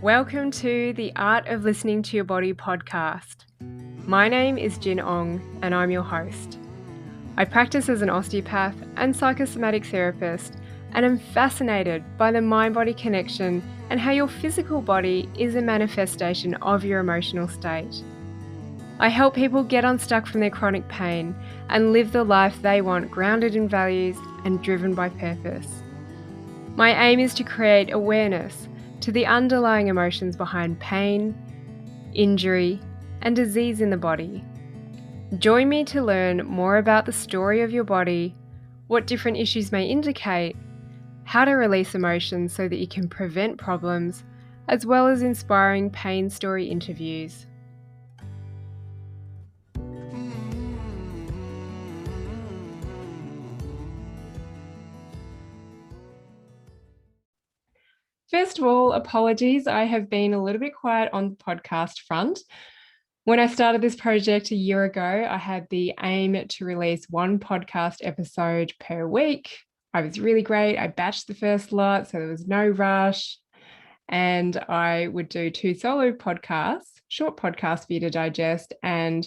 Welcome to the Art of Listening to Your Body podcast. My name is Jin Ong and I'm your host. I practice as an osteopath and psychosomatic therapist and am fascinated by the mind-body connection and how your physical body is a manifestation of your emotional state. I help people get unstuck from their chronic pain and live the life they want, grounded in values and driven by purpose. My aim is to create awareness to the underlying emotions behind pain, injury, and disease in the body. Join me to learn more about the story of your body, what different issues may indicate, how to release emotions so that you can prevent problems, as well as inspiring pain story interviews. First of all, apologies. I have been a little bit quiet on the podcast front. When I started this project a year ago, I had the aim to release one podcast episode per week. I was really great. I batched the first lot, so there was no rush. And I would do 2 solo podcasts, short podcasts for you to digest, and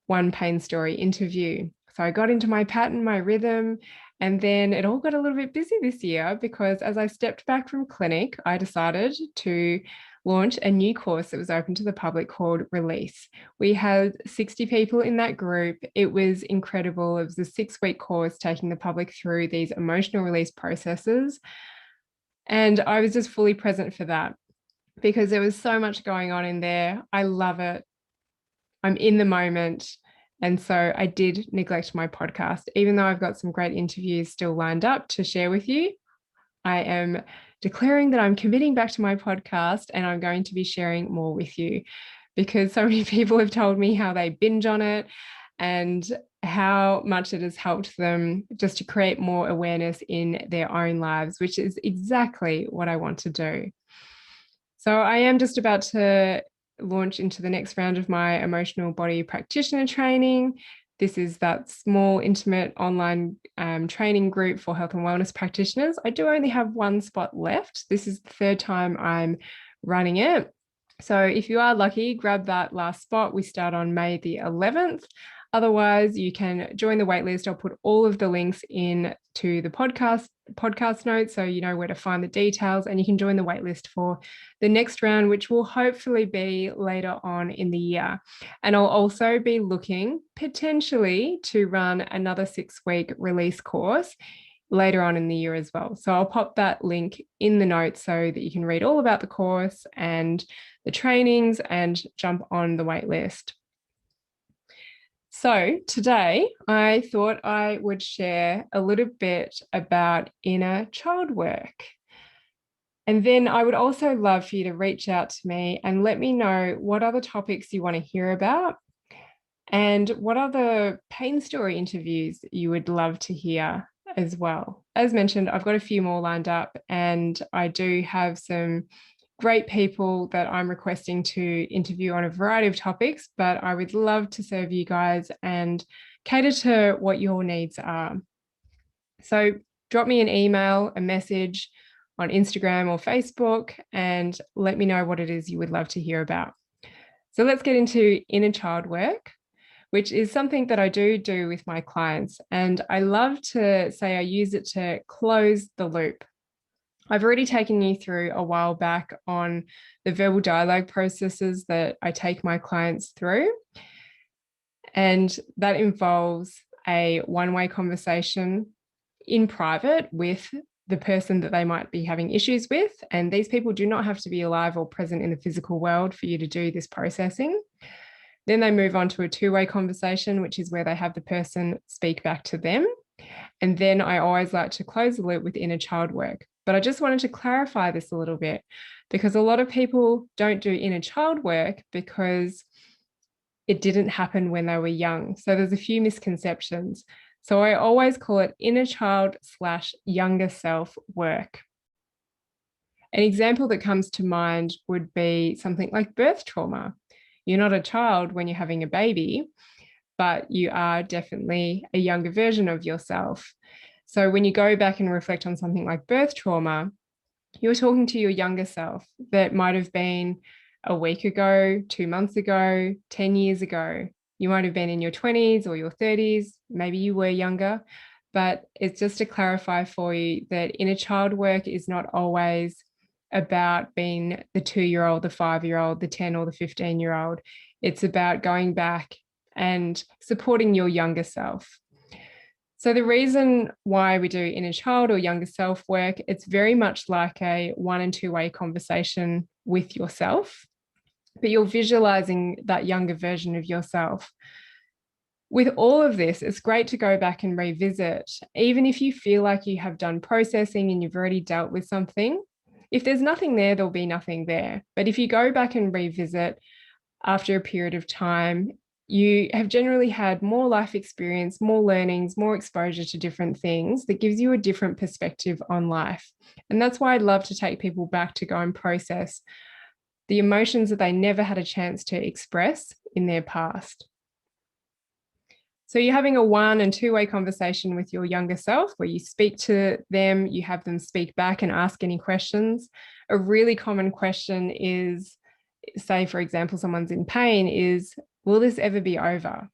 one pain story interview. So I got into my pattern, my rhythm, and then it all got a little bit busy this year because as I stepped back from clinic, I decided to launch a new course that was open to the public called Release. We had 60 people in that group. It was incredible. It was a 6-week course taking the public through these emotional release processes. And I was just fully present for that because there was so much going on in there. I love it. I'm in the moment. And so I did neglect my podcast, even though I've got some great interviews still lined up to share with you. I am declaring that I'm committing back to my podcast and I'm going to be sharing more with you because so many people have told me how they binge on it and how much it has helped them just to create more awareness in their own lives, which is exactly what I want to do. So I am just about to launch into the next round of my emotional body practitioner training. This is that small, intimate online training group for health and wellness practitioners. I do only have one spot left. This is the 3rd time I'm running it. So if you are lucky, grab that last spot. We start on May the 11th. Otherwise, you can join the waitlist. I'll put all of the links in to the podcast notes so you know where to find the details, and you can join the waitlist for the next round, which will hopefully be later on in the year. And I'll also be looking potentially to run another 6-week release course later on in the year as well. So I'll pop that link in the notes so that you can read all about the course and the trainings and jump on the waitlist. So today I thought I would share a little bit about inner child work. And then I would also love for you to reach out to me and let me know what other topics you want to hear about and what other pain story interviews you would love to hear as well. As mentioned, I've got a few more lined up and I do have some great people that I'm requesting to interview on a variety of topics, but I would love to serve you guys and cater to what your needs are. So drop me an email, a message on Instagram or Facebook, and let me know what it is you would love to hear about. So let's get into inner child work, which is something that I do with my clients. And I love to say I use it to close the loop. I've already taken you through a while back on the verbal dialogue processes that I take my clients through. And that involves a one-way conversation in private with the person that they might be having issues with. And these people do not have to be alive or present in the physical world for you to do this processing. Then they move on to a 2-way conversation, which is where they have the person speak back to them. And then I always like to close the loop with inner child work. But I just wanted to clarify this a little bit because a lot of people don't do inner child work because it didn't happen when they were young. So there's a few misconceptions. So I always call it inner child / younger self work. An example that comes to mind would be something like birth trauma. You're not a child when you're having a baby, but you are definitely a younger version of yourself. So when you go back and reflect on something like birth trauma, you're talking to your younger self that might have been a week ago, 2 months ago, 10 years ago. You might have been in your 20s or your 30s. Maybe you were younger, but it's just to clarify for you that inner child work is not always about being the 2-year-old, the 5-year-old, the 10 or the 15-year-old. It's about going back and supporting your younger self. So the reason why we do inner child or younger self work, it's very much like a 1 and 2-way conversation with yourself, but you're visualizing that younger version of yourself. With all of this, it's great to go back and revisit, even if you feel like you have done processing and you've already dealt with something. If there's nothing there, there'll be nothing there. But if you go back and revisit after a period of time, you have generally had more life experience, more learnings, more exposure to different things that gives you a different perspective on life. And that's why I'd love to take people back to go and process the emotions that they never had a chance to express in their past. So you're having a 1 and 2-way conversation with your younger self where you speak to them, you have them speak back and ask any questions. A really common question is, say, for example, someone's in pain, is, will this ever be over?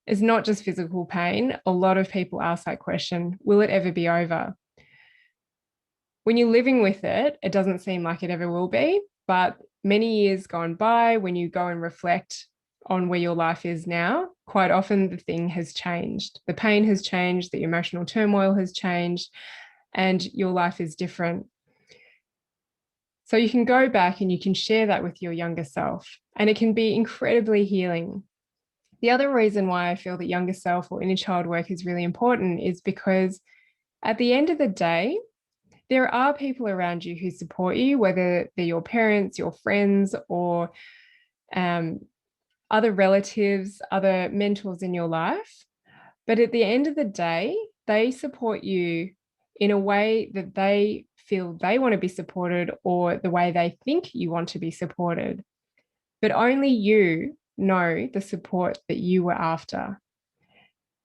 It's not just physical pain. A lot of people ask that question, will it ever be over? When you're living with it, it doesn't seem like it ever will be, but many years gone by, when you go and reflect on where your life is now, quite often the thing has changed. The pain has changed, the emotional turmoil has changed, and your life is different. So you can go back and you can share that with your younger self, and it can be incredibly healing. The other reason why I feel that younger self or inner child work is really important is because at the end of the day, there are people around you who support you, whether they're your parents, your friends, or other relatives, other mentors in your life. But at the end of the day, they support you in a way that they feel they want to be supported, or the way they think you want to be supported. But only you know the support that you were after.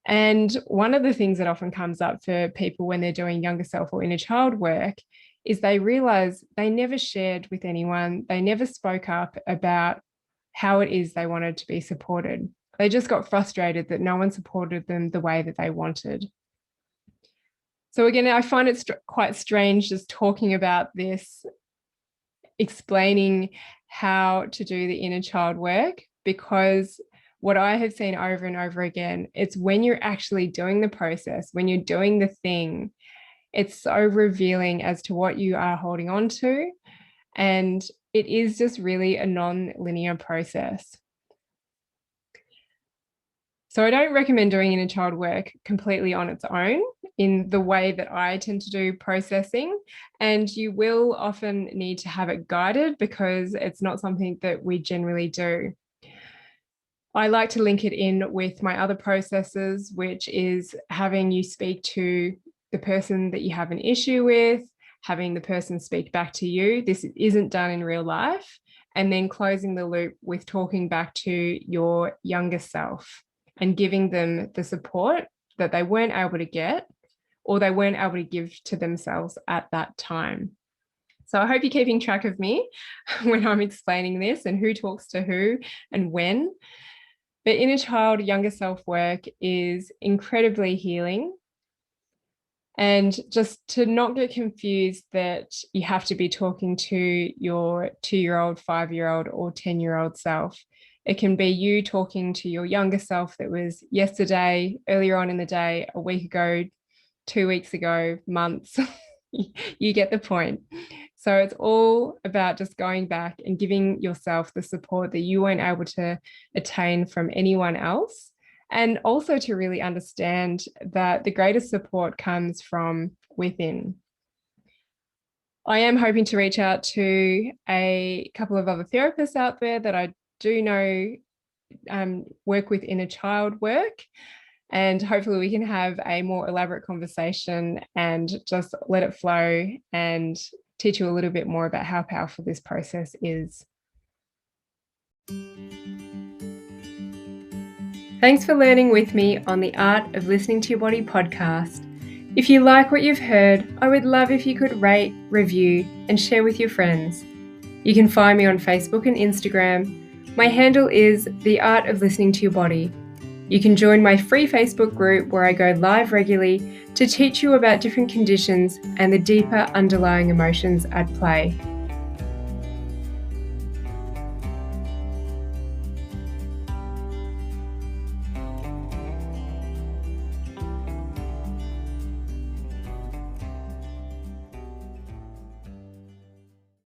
And one of the things that often comes up for people when they're doing younger self or inner child work is they realize they never shared with anyone. They never spoke up about how it is they wanted to be supported. They just got frustrated that no one supported them the way that they wanted. So again, I find it quite strange just talking about this, explaining how to do the inner child work, because what I have seen over and over again, it's when you're actually doing the process, when you're doing the thing, it's so revealing as to what you are holding on to. And it is just really a non-linear process. So I don't recommend doing inner child work completely on its own in the way that I tend to do processing. And you will often need to have it guided because it's not something that we generally do. I like to link it in with my other processes, which is having you speak to the person that you have an issue with, having the person speak back to you. This isn't done in real life. And then closing the loop with talking back to your younger self and giving them the support that they weren't able to get, or they weren't able to give to themselves at that time. So I hope you're keeping track of me when I'm explaining this and who talks to who and when. But inner child, younger self work is incredibly healing. And just to not get confused that you have to be talking to your 2-year-old, 5-year-old, or 10-year-old self. It can be you talking to your younger self that was yesterday, earlier on in the day, a week ago, 2 weeks ago, months. You get the point. So it's all about just going back and giving yourself the support that you weren't able to attain from anyone else. And also to really understand that the greatest support comes from within. I am hoping to reach out to a couple of other therapists out there that I do know work with inner child work. And hopefully we can have a more elaborate conversation and just let it flow and teach you a little bit more about how powerful this process is. Thanks for learning with me on the Art of Listening to Your Body podcast. If you like what you've heard, I would love if you could rate, review, and share with your friends. You can find me on Facebook and Instagram. My handle is The Art of Listening to Your Body. You can join my free Facebook group where I go live regularly to teach you about different conditions and the deeper underlying emotions at play.